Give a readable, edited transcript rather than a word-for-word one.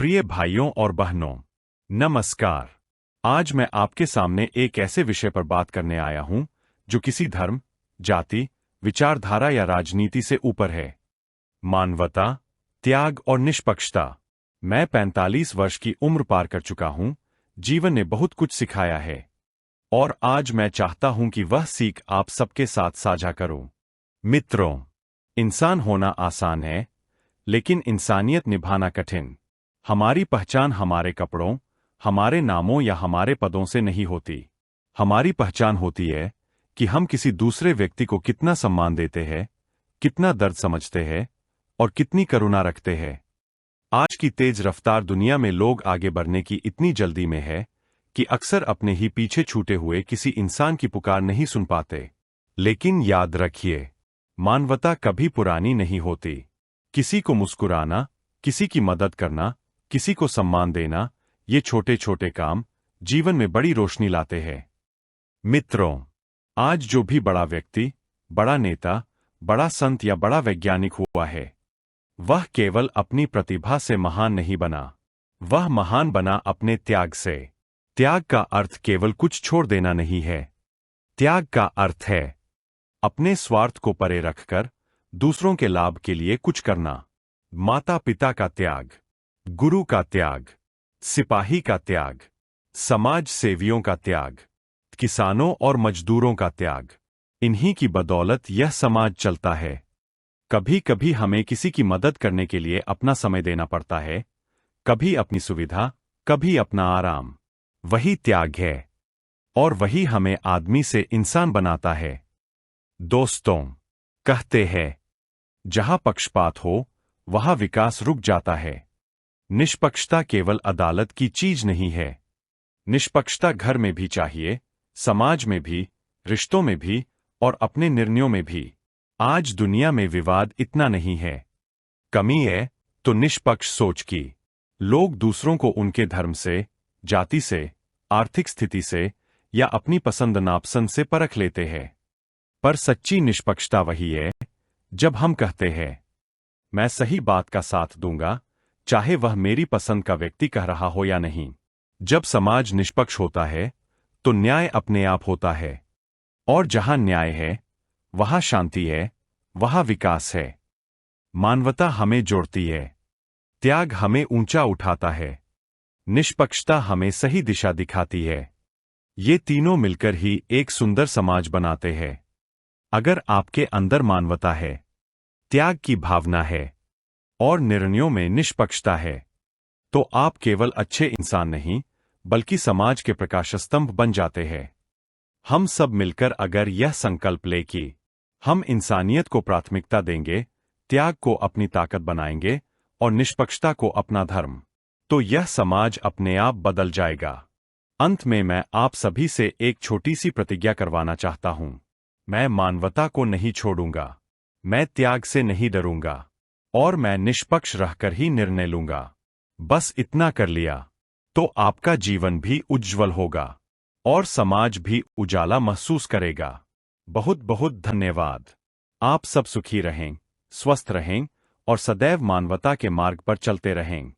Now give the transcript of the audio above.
प्रिय भाइयों और बहनों, नमस्कार। आज मैं आपके सामने एक ऐसे विषय पर बात करने आया हूं जो किसी धर्म, जाति, विचारधारा या राजनीति से ऊपर है। मानवता, त्याग और निष्पक्षता। मैं 45 वर्ष की उम्र पार कर चुका हूं। जीवन ने बहुत कुछ सिखाया है और आज मैं चाहता हूं कि वह सीख आप सबके साथ साझा करूं। मित्रों, इंसान होना आसान है, लेकिन इंसानियत निभाना कठिन। हमारी पहचान हमारे कपड़ों, हमारे नामों या हमारे पदों से नहीं होती। हमारी पहचान होती है कि हम किसी दूसरे व्यक्ति को कितना सम्मान देते हैं, कितना दर्द समझते हैं और कितनी करुणा रखते हैं। आज की तेज रफ्तार दुनिया में लोग आगे बढ़ने की इतनी जल्दी में है कि अक्सर अपने ही पीछे छूटे हुए किसी इंसान की पुकार नहीं सुन पाते। लेकिन याद रखिए, मानवता कभी पुरानी नहीं होती। किसी को मुस्कुराना, किसी की मदद करना, किसी को सम्मान देना, ये छोटे छोटे काम जीवन में बड़ी रोशनी लाते हैं। मित्रों, आज जो भी बड़ा व्यक्ति, बड़ा नेता, बड़ा संत या बड़ा वैज्ञानिक हुआ है, वह केवल अपनी प्रतिभा से महान नहीं बना। वह महान बना अपने त्याग से। त्याग का अर्थ केवल कुछ छोड़ देना नहीं है। त्याग का अर्थ है अपने स्वार्थ को परे रखकर दूसरों के लाभ के लिए कुछ करना। माता पिता का त्याग, गुरु का त्याग, सिपाही का त्याग, समाज सेवियों का त्याग, किसानों और मजदूरों का त्याग। इन्हीं की बदौलत यह समाज चलता है। कभी कभी हमें किसी की मदद करने के लिए अपना समय देना पड़ता है, कभी अपनी सुविधा, कभी अपना आराम। वही त्याग है और वही हमें आदमी से इंसान बनाता है। दोस्तों, कहते हैं, जहां पक्षपात हो वहां विकास रुक जाता है। निष्पक्षता केवल अदालत की चीज नहीं है। निष्पक्षता घर में भी चाहिए, समाज में भी, रिश्तों में भी और अपने निर्णयों में भी। आज दुनिया में विवाद इतना नहीं है। कमी है तो निष्पक्ष सोच की। लोग दूसरों को उनके धर्म से, जाति से, आर्थिक स्थिति से या अपनी पसंद नापसंद से परख लेते हैं। पर सच्ची निष्पक्षता वही है जब हम कहते हैं, मैं सही बात का साथ दूंगा, चाहे वह मेरी पसंद का व्यक्ति कह रहा हो या नहीं। जब समाज निष्पक्ष होता है तो न्याय अपने आप होता है, और जहां न्याय है वहां शांति है, वहां विकास है। मानवता हमें जोड़ती है, त्याग हमें ऊंचा उठाता है, निष्पक्षता हमें सही दिशा दिखाती है। ये तीनों मिलकर ही एक सुंदर समाज बनाते हैं। अगर आपके अंदर मानवता है, त्याग की भावना है और निर्णयों में निष्पक्षता है, तो आप केवल अच्छे इंसान नहीं बल्कि समाज के प्रकाश स्तंभ बन जाते हैं। हम सब मिलकर अगर यह संकल्प लें कि हम इंसानियत को प्राथमिकता देंगे, त्याग को अपनी ताकत बनाएंगे और निष्पक्षता को अपना धर्म, तो यह समाज अपने आप बदल जाएगा। अंत में मैं आप सभी से एक छोटी सी प्रतिज्ञा करवाना चाहता हूं। मैं मानवता को नहीं छोड़ूंगा, मैं त्याग से नहीं डरूंगा और मैं निष्पक्ष रहकर ही निर्णय लूंगा। बस इतना कर लिया तो आपका जीवन भी उज्जवल होगा और समाज भी उजाला महसूस करेगा। बहुत बहुत धन्यवाद। आप सब सुखी रहें, स्वस्थ रहें और सदैव मानवता के मार्ग पर चलते रहें।